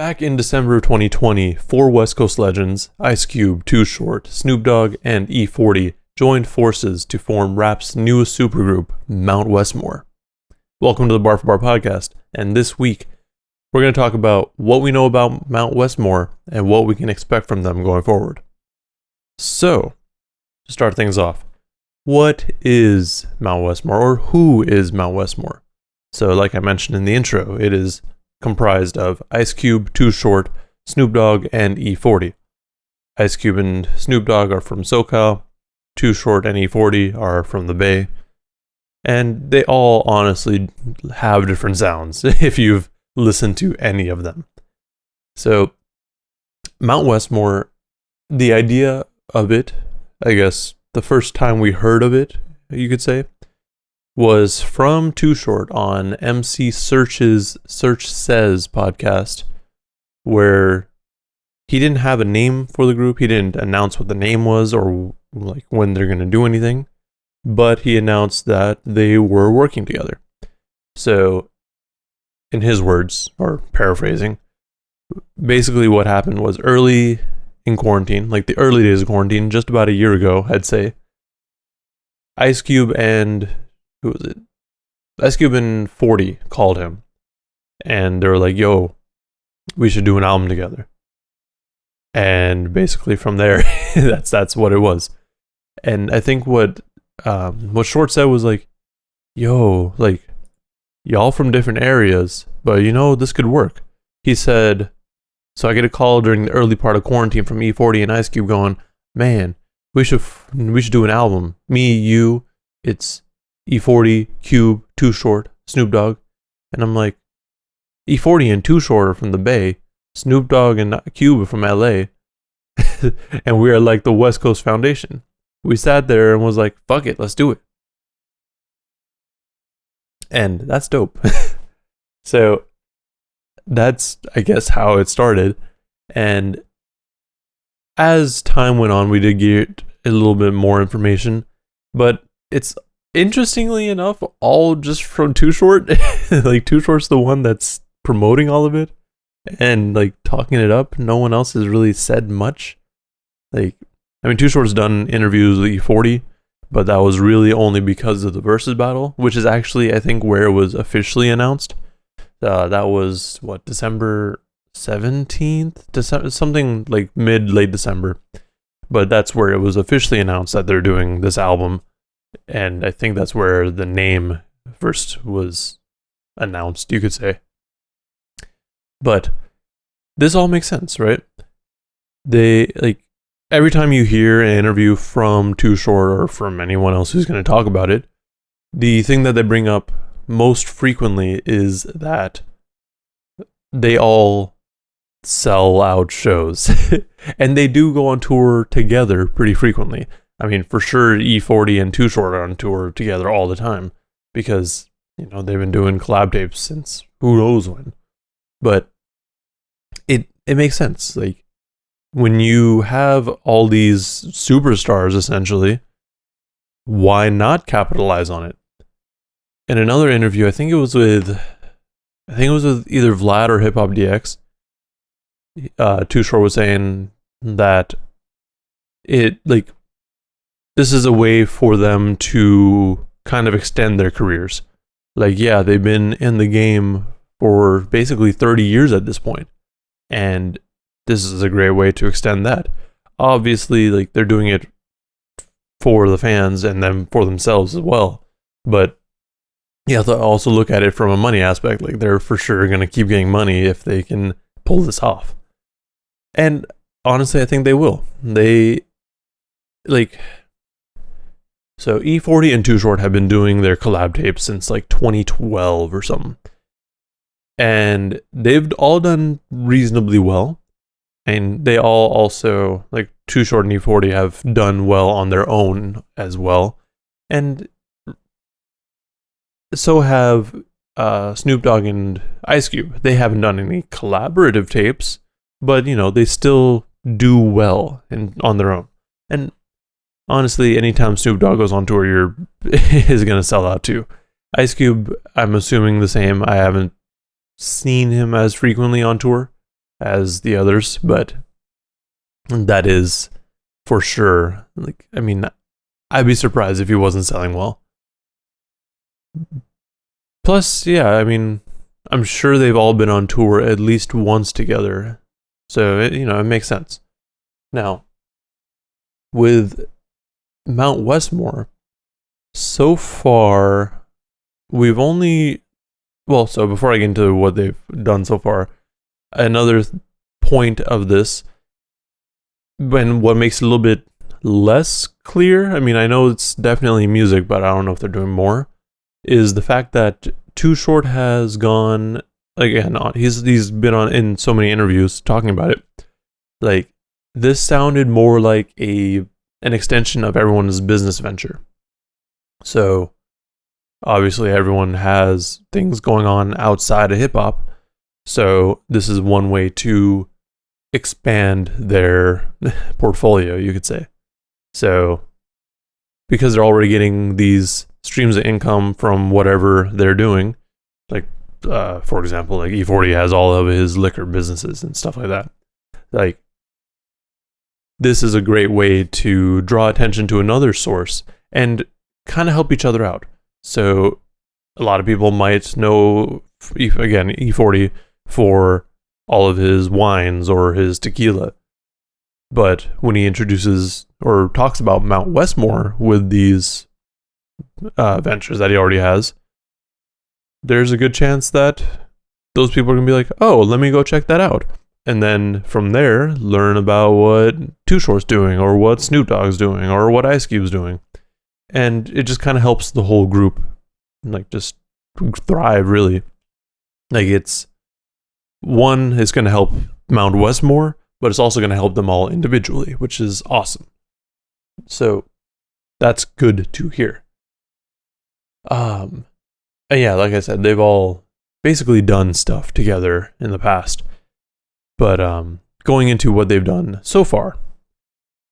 Back in December of 2020, four West Coast legends, Ice Cube, Too Short, Snoop Dogg, and E40 joined forces to form rap's newest supergroup, Mount Westmore. Welcome to the Bar for Bar podcast, and this week we're going to talk about what we know about Mount Westmore and what we can expect from them going forward. So, to start things off, what is Mount Westmore, or who is Mount Westmore? So, like I mentioned in the intro, it is comprised of Ice Cube, Too Short, Snoop Dogg, and E40. Ice Cube and Snoop Dogg are from SoCal, Too Short and E40 are from the Bay, and they all honestly have different sounds if you've listened to any of them. So, Mount Westmore, the idea of it, I guess the first time we heard of it, you could say, was from Too Short on MC Search's Search Says podcast, where he didn't have a name for the group. He didn't announce what the name was or like when they're going to do anything, but he announced that they were working together. So, in his words, or paraphrasing, basically what happened was early in quarantine, like the early days of quarantine, just about a year ago, I'd say, Ice Cube and who was it? Ice Cube and 40 called him, and they were like, "Yo, we should do an album together." And basically from there, that's what it was. And I think what Short said was like, "Yo, like, y'all from different areas, but this could work." He said, so I get a call during the early part of quarantine from E40 and Ice Cube going, "Man, we should do an album. Me, you, it's E40, Cube, Too Short, Snoop Dogg." And I'm like, E40 and Too Short are from the Bay, Snoop Dogg and Cube are from LA, and we are like the West Coast Foundation. We sat there and was like, fuck it, let's do it. And that's dope. So that's, I guess, how it started. And as time went on, we did get a little bit more information, but it's interestingly enough all just from Too Short. Like, Too Short's the one that's promoting all of it and like talking it up. No one else has really said much. Like, I mean, Too Short's done interviews with E40, but that was really only because of the Versus battle, which is actually, I think, where it was officially announced. That was December 17th, something like late December. But that's where it was officially announced that they're doing this album. And I think that's where the name first was announced, you could say. But this all makes sense, right? They, like, every time you hear an interview from Too Short or from anyone else who's going to talk about it, the thing that they bring up most frequently is that they all sell out shows. And they do go on tour together pretty frequently. I mean, for sure, E40 and Too Short are on tour together all the time because, they've been doing collab tapes since who knows when. But it makes sense. Like, when you have all these superstars, essentially, why not capitalize on it? In another interview, I think it was with either Vlad or Hip Hop DX, Too Short was saying that this is a way for them to kind of extend their careers. Like, yeah, they've been in the game for basically 30 years at this point, and this is a great way to extend that. Obviously, like, they're doing it for the fans and then for themselves as well. But you have to also look at it from a money aspect. Like, they're for sure going to keep getting money if they can pull this off. And honestly, I think they will. So E40 and Too Short have been doing their collab tapes since like 2012 or something. And they've all done reasonably well. And they all also, like, Too Short and E40 have done well on their own as well. And so have Snoop Dogg and Ice Cube. They haven't done any collaborative tapes, but, they still do well on their own. And honestly, anytime Snoop Dogg goes on tour, is going to sell out too. Ice Cube, I'm assuming the same. I haven't seen him as frequently on tour, as the others, but that is for sure. Like, I mean, I'd be surprised if he wasn't selling well. Plus, yeah, I mean, I'm sure they've all been on tour at least once together. So, it makes sense. Now, with Mount Westmore, so far, we've only... Well, so before I get into what they've done so far, another point of this, when what makes it a little bit less clear, I mean, I know it's definitely music, but I don't know if they're doing more, is the fact that Too Short has gone, again, he's been on in so many interviews talking about it. Like, this sounded more like an extension of everyone's business venture. So, obviously, everyone has things going on outside of hip hop. So, this is one way to expand their portfolio, you could say. So, because they're already getting these streams of income from whatever they're doing, like, for example, like E40 has all of his liquor businesses and stuff like that. Like, this is a great way to draw attention to another source and kind of help each other out. So a lot of people might know, again, E40 for all of his wines or his tequila. But when he introduces or talks about Mount Westmore with these ventures that he already has, there's a good chance that those people are going to be like, oh, let me go check that out. And then from there, learn about what Too Short's doing, or what Snoop Dogg's doing, or what Ice Cube's doing. And it just kind of helps the whole group, like, just thrive, really. Like, it's going to help Mount Westmore, but it's also going to help them all individually, which is awesome. So that's good to hear. And yeah, like I said, they've all basically done stuff together in the past. But going into what they've done so far,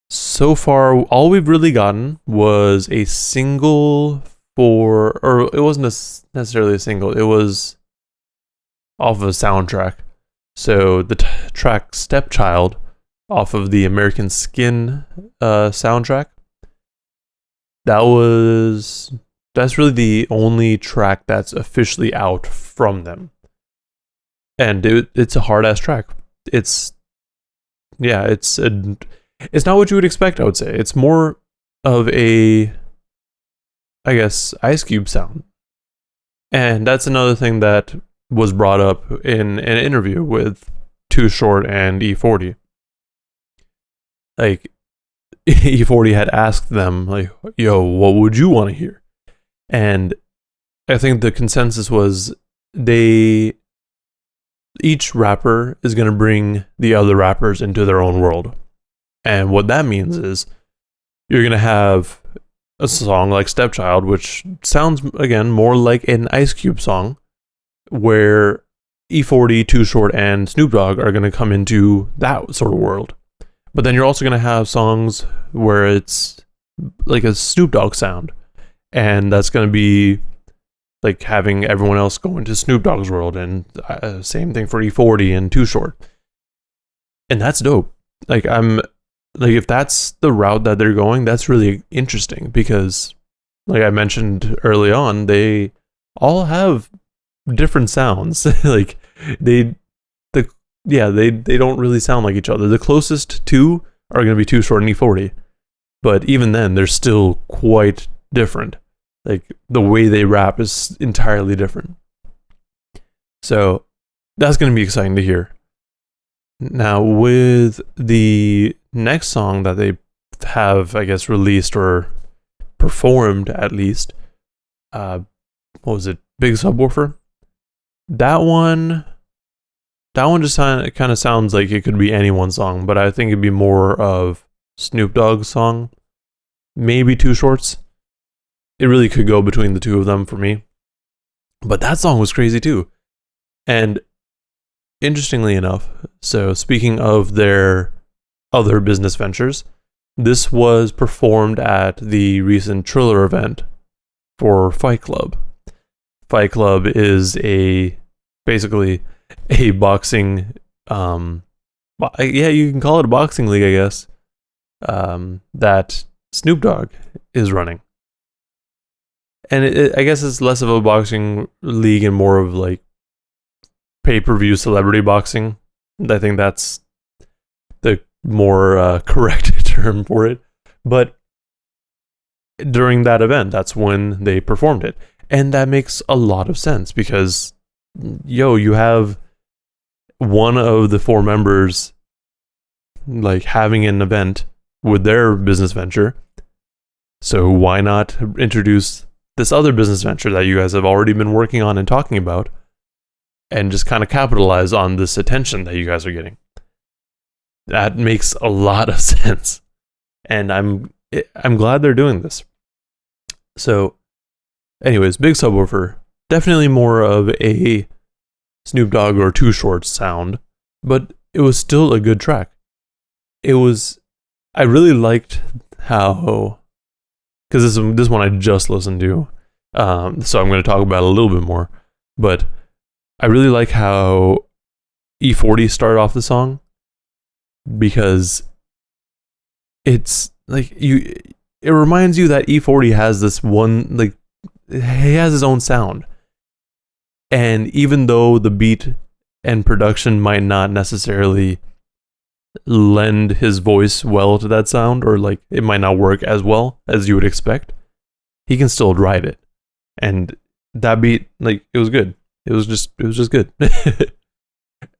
all we've really gotten was a single or it wasn't necessarily a single, it was off of a soundtrack. So the track Stepchild off of the American Skin soundtrack, that's really the only track that's officially out from them. And it's a hard-ass track. It's not what you would expect, I would say. It's more of a, I guess, Ice Cube sound. And that's another thing that was brought up in an interview with Too Short and E40. Like, E40 had asked them, like, yo, what would you want to hear? And I think the consensus was each rapper is going to bring the other rappers into their own world. And what that means is you're going to have a song like Stepchild, which sounds, again, more like an Ice Cube song, where E40, Too Short, and Snoop Dogg are going to come into that sort of world. But then you're also going to have songs where it's like a Snoop Dogg sound. And that's going to be like having everyone else go into Snoop Dogg's world, and same thing for E40 and Too Short. And that's dope. Like, if that's the route that they're going, that's really interesting, because like I mentioned early on, they all have different sounds. Like, they don't really sound like each other. The closest two are going to be Too Short and E40. But even then, they're still quite different. Like, the way they rap is entirely different. So that's going to be exciting to hear. Now, with the next song that they have, I guess, released or performed at least, what was it? Big Subwoofer? That one just kind of sounds like it could be anyone's song, but I think it'd be more of Snoop Dogg's song. Maybe Too Short's. It really could go between the two of them for me. But that song was crazy too. And interestingly enough, so speaking of their other business ventures, this was performed at the recent Triller event for Fight Club. Fight Club is basically a boxing Yeah, you can call it a boxing league, I guess. That Snoop Dogg is running, and I guess it's less of a boxing league and more of like pay-per-view celebrity boxing. I think that's the more correct term for it. But during that event, that's when they performed it, and that makes a lot of sense because, you have one of the four members like having an event with their business venture. So why not introduce this other business venture that you guys have already been working on and talking about, and just kind of capitalize on this attention that you guys are getting? That makes a lot of sense, and I'm glad they're doing this. So, anyways, big subwoofer, definitely more of a Snoop Dogg or Too Short sound, but it was still a good track. I really liked how, because this one I just listened to, so I'm going to talk about it a little bit more, but I really like how E40 started off the song, because it's like it reminds you that E40 has this one, like, he has his own sound. And even though the beat and production might not necessarily lend his voice well to that sound, or like it might not work as well as you would expect, he can still ride it. And that beat, like, it was good. It was just good.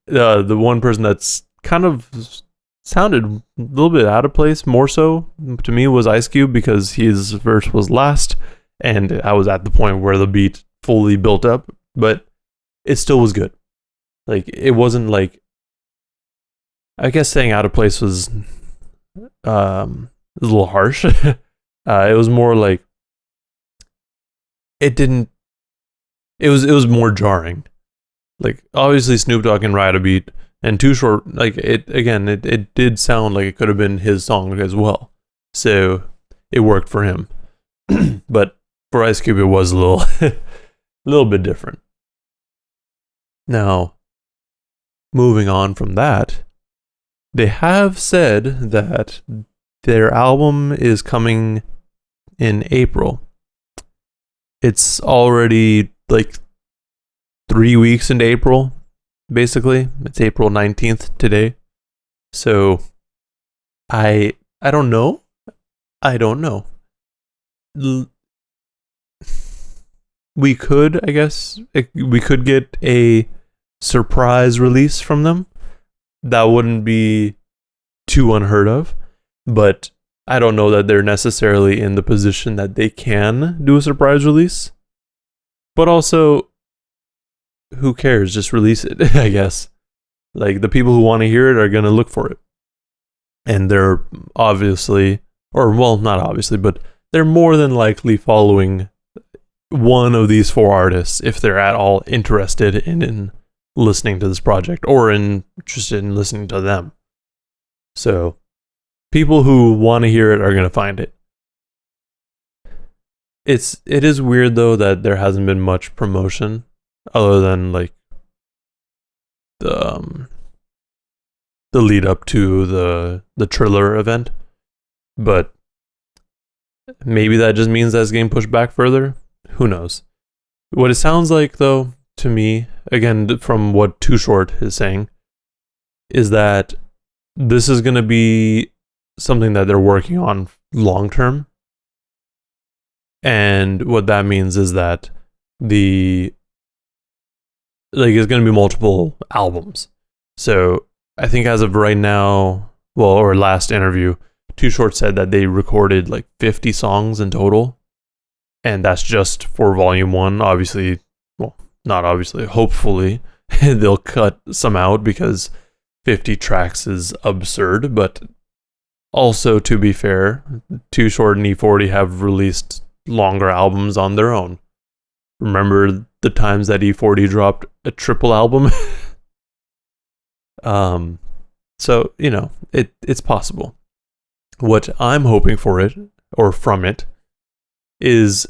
The one person that's kind of sounded a little bit out of place, more so to me, was Ice Cube, because his verse was last, and I was at the point where the beat fully built up, but it still was good. Like, it wasn't like, I guess saying out of place was a little harsh. It was more like it was more jarring. Like, obviously Snoop Dogg can ride a beat, and Too Short, like, it did sound like it could have been his song as well. So it worked for him. But for Ice Cube, it was a little bit different. Now, moving on from that, they have said that their album is coming in April. It's already like 3 weeks into April, basically. It's April 19th today. So I don't know. We could, I guess, we could get a surprise release from them. That wouldn't be too unheard of, but I don't know that they're necessarily in the position that they can do a surprise release. But also, who cares? Just release it, I guess. Like, the people who want to hear it are going to look for it. And they're obviously, or well, not obviously, but they're more than likely following one of these four artists if they're at all interested in listening to this project, or interested in listening to them. So people who want to hear it are going to find it. It is weird though that there hasn't been much promotion other than like the lead up to the Triller event, but maybe that just means that's getting pushed back further. Who knows? What it sounds like though, to me, again, from what Too Short is saying, is that this is going to be something that they're working on long term. And what that means is that it's going to be multiple albums. So I think as of right now, or last interview, Too Short said that they recorded like 50 songs in total. And that's just for volume 1. Obviously, well, not obviously, hopefully they'll cut some out because 50 tracks is absurd. But also, to be fair, Too Short and E40 have released longer albums on their own. Remember the times that E40 dropped a triple album? So, it's possible. What I'm hoping for it, or from it, is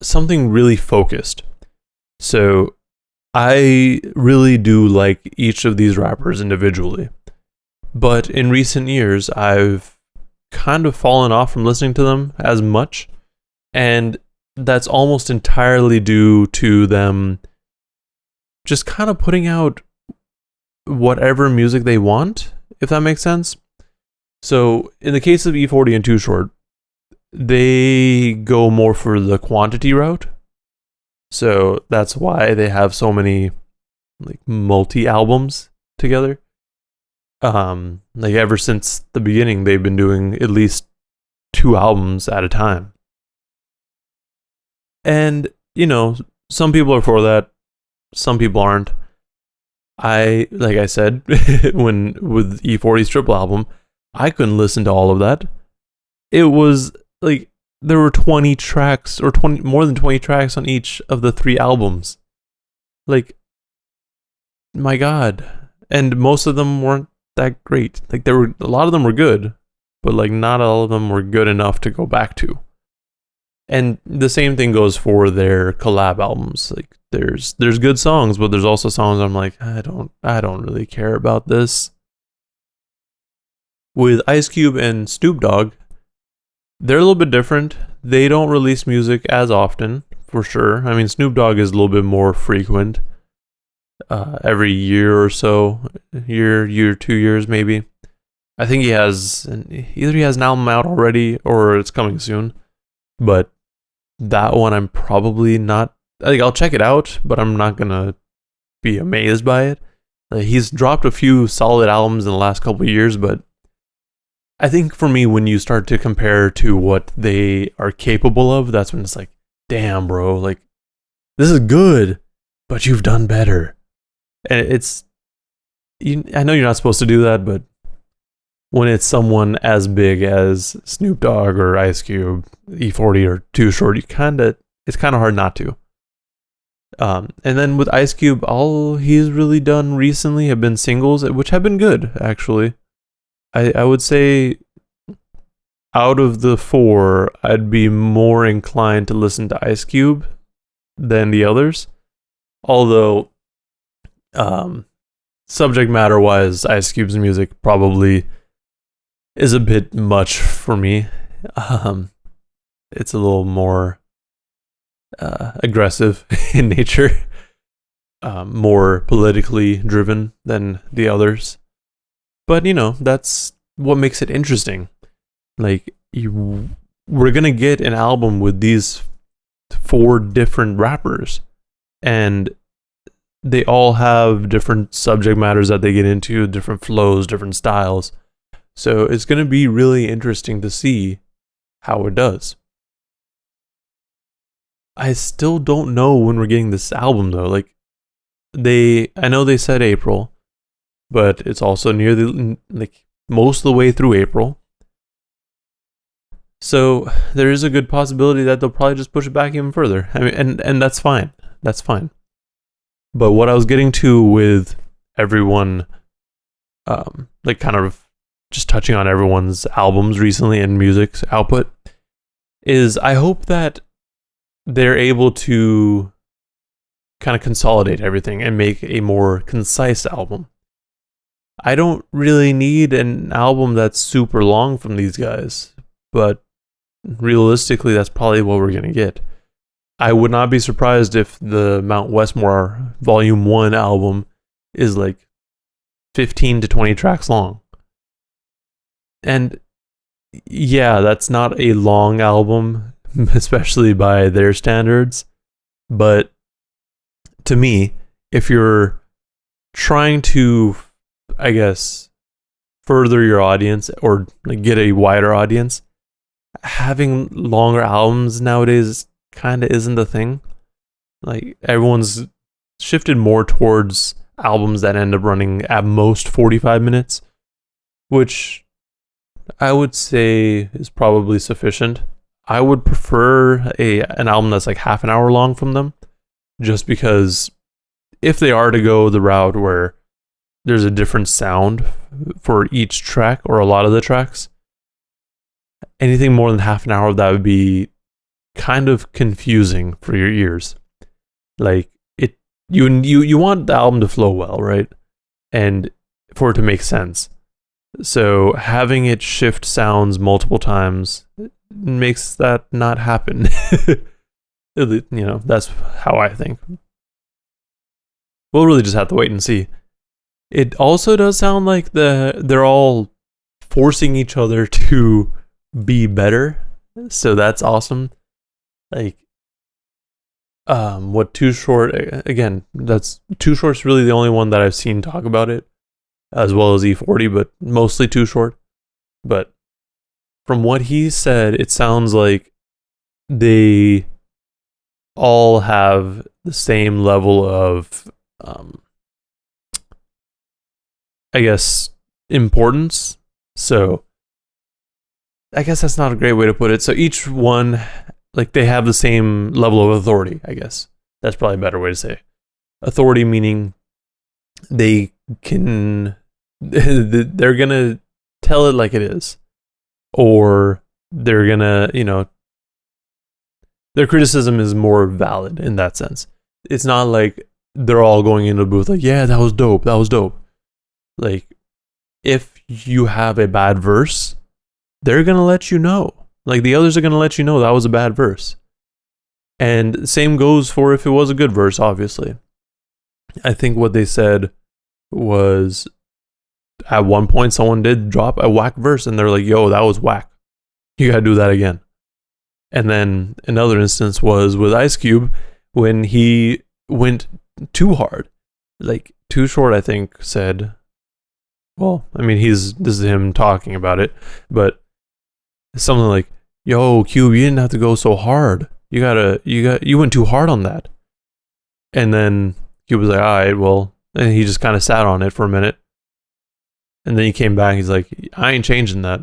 something really focused. So I really do like each of these rappers individually. But in recent years, I've kind of fallen off from listening to them as much. And that's almost entirely due to them just kind of putting out whatever music they want, if that makes sense. So in the case of E40 and Too Short, they go more for the quantity route. So that's why they have so many like multi albums together. Like ever since the beginning, they've been doing at least 2 albums at a time. And, you know, some people are for that, some people aren't. Like I said, when with E40's triple album, I couldn't listen to all of that. It was like there were 20 tracks or more than 20 tracks on each of the 3 albums. Like, my God. And most of them weren't that great. Like a lot of them were good, but like not all of them were good enough to go back to. And the same thing goes for their collab albums. Like there's good songs, but there's also songs I'm like, I don't really care about this. With Ice Cube and Snoop Dogg, they're a little bit different. They don't release music as often, for sure. I mean, Snoop Dogg is a little bit more frequent. Every year or so, year, 2 years maybe. I think either he has an album out already or it's coming soon. But that one I'm probably not, like I'll check it out, but I'm not gonna be amazed by it. He's dropped a few solid albums in the last couple of years, but I think for me, when you start to compare to what they are capable of, that's when it's like, damn, bro, like this is good, but you've done better. And I know you're not supposed to do that, but when it's someone as big as Snoop Dogg or Ice Cube, E40 or Too Short, it's kind of hard not to. And then with Ice Cube, all he's really done recently have been singles, which have been good, actually. I would say out of the 4, I'd be more inclined to listen to Ice Cube than the others. Although, subject matter wise, Ice Cube's music probably is a bit much for me. It's a little more aggressive in nature, more politically driven than the others. But you know, that's what makes it interesting. Like we're gonna get an album with these 4 different rappers, and they all have different subject matters that they get into, different flows, different styles. So it's going to be really interesting to see how it does. I still don't know when we're getting this album though. Like I know they said April, but it's also near most of the way through April. So there is a good possibility that they'll probably just push it back even further. I mean, and that's fine. That's fine. But what I was getting to with everyone, like kind of just touching on everyone's albums recently and music's output, is I hope that they're able to kind of consolidate everything and make a more concise album. I don't really need an album that's super long from these guys, but realistically, that's probably what we're going to get. I would not be surprised if the Mount Westmore Volume 1 album is like 15 to 20 tracks long. And yeah, that's not a long album, especially by their standards. But to me, if you're trying to, I guess, further your audience or like get a wider audience, having longer albums nowadays kind of isn't the thing. Like everyone's shifted more towards albums that end up running at most 45 minutes, which I would say is probably sufficient. I would prefer an album that's like half an hour long from them, just because if they are to go the route where there's a different sound for each track or a lot of the tracks, anything more than half an hour of that would be kind of confusing for your ears. Like you want the album to flow well, right? And for it to make sense. So having it shift sounds multiple times makes that not happen. That's how I think. We'll really just have to wait and see. It also does sound like they're all forcing each other to be better. So that's awesome. Like, what Too Short, again, that's Too Short's really the only one that I've seen talk about it, as well as E40, but mostly Too Short. But from what he said, it sounds like they all have the same level of, I guess, importance. So I guess that's not a great way to put it. So each one, like, they have the same level of authority, I guess. That's probably a better way to say. Authority meaning they can, they're going to tell it like it is. Or they're going to, their criticism is more valid in that sense. It's not like they're all going into the booth like, yeah, that was dope. Like, if you have a bad verse, they're going to let you know. Like, the others are going to let you know that was a bad verse. And same goes for if it was a good verse, obviously. I think what they said was, at one point, someone did drop a whack verse, and they're like, yo, that was whack. You got to do that again. And then another instance was with Ice Cube, when he went too hard. Like, Too Short, I think, said, well, I mean, this is him talking about it, but something like, yo, Cube, you didn't have to go so hard. You went too hard on that. And then Cube was like, all right, well, and he just kind of sat on it for a minute. And then he came back, he's like, I ain't changing that.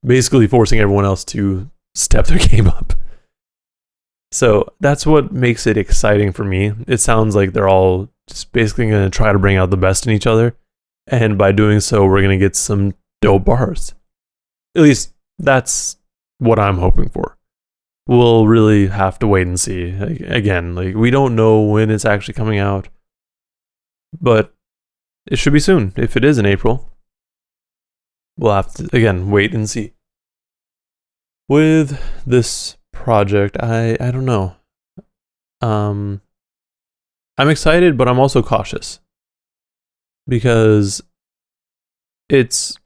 Basically forcing everyone else to step their game up. So that's what makes it exciting for me. It sounds like they're all just basically going to try to bring out the best in each other. And by doing so, we're going to get some dope bars. At least that's what I'm hoping for. We'll really have to wait and see. Again, like, we don't know when it's actually coming out. But it should be soon. If it is in April, we'll have to, again, wait and see. With this project, I don't know. I'm excited, but I'm also cautious. Because it's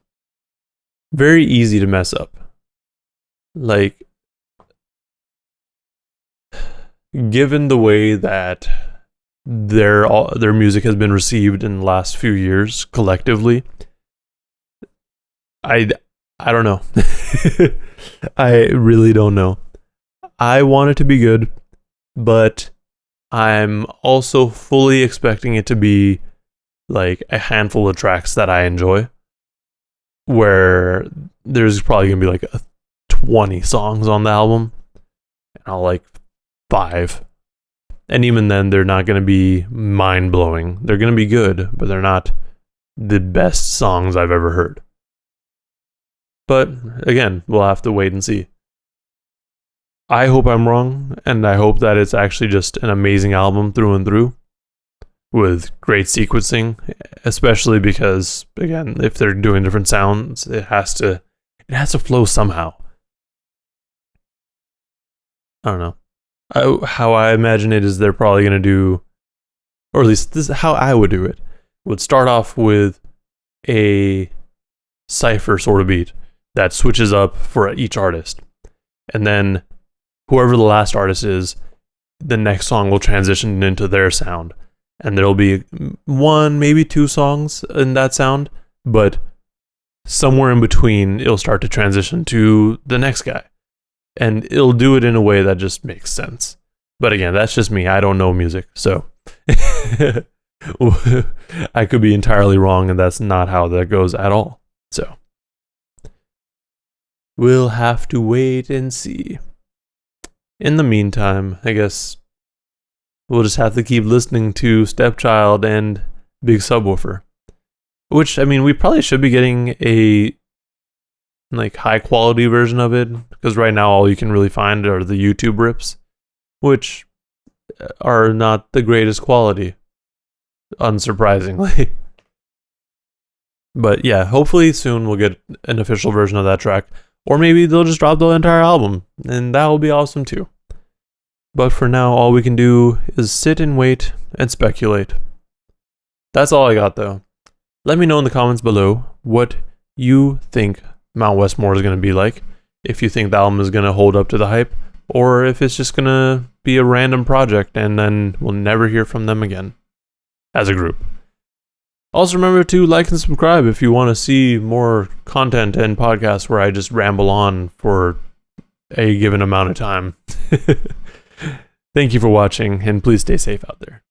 very easy to mess up. Like, given the way that their music has been received in the last few years collectively, I don't know. I really don't know. I want it to be good, but I'm also fully expecting it to be like a handful of tracks that I enjoy, where there's probably gonna be like 20 songs on the album, and I'll like 5. And even then, they're not gonna be mind-blowing. They're gonna be good, but they're not the best songs I've ever heard. But again, we'll have to wait and see. I hope I'm wrong, and I hope that it's actually just an amazing album through and through, with great sequencing, especially because, again, if they're doing different sounds, it has to flow somehow. I don't know. How I imagine it is they're probably going to do, or at least this is how I would do it, would start off with a cypher sort of beat that switches up for each artist. And then whoever the last artist is, the next song will transition into their sound. And there'll be 1, maybe 2 songs in that sound, but somewhere in between, it'll start to transition to the next guy. And it'll do it in a way that just makes sense. But again, that's just me. I don't know music, so I could be entirely wrong, and that's not how that goes at all. So we'll have to wait and see. In the meantime, I guess we'll just have to keep listening to Stepchild and Big Subwoofer. Which, I mean, we probably should be getting a like high quality version of it, because right now all you can really find are the YouTube rips, which are not the greatest quality, unsurprisingly. But yeah, hopefully soon we'll get an official version of that track. Or maybe they'll just drop the entire album, and that will be awesome too. But for now, all we can do is sit and wait and speculate. That's all I got though. Let me know in the comments below what you think Mount Westmore is going to be like. If you think the album is going to hold up to the hype, or if it's just going to be a random project and then we'll never hear from them again as a group. Also remember to like and subscribe if you want to see more content and podcasts where I just ramble on for a given amount of time. Thank you for watching, and please stay safe out there.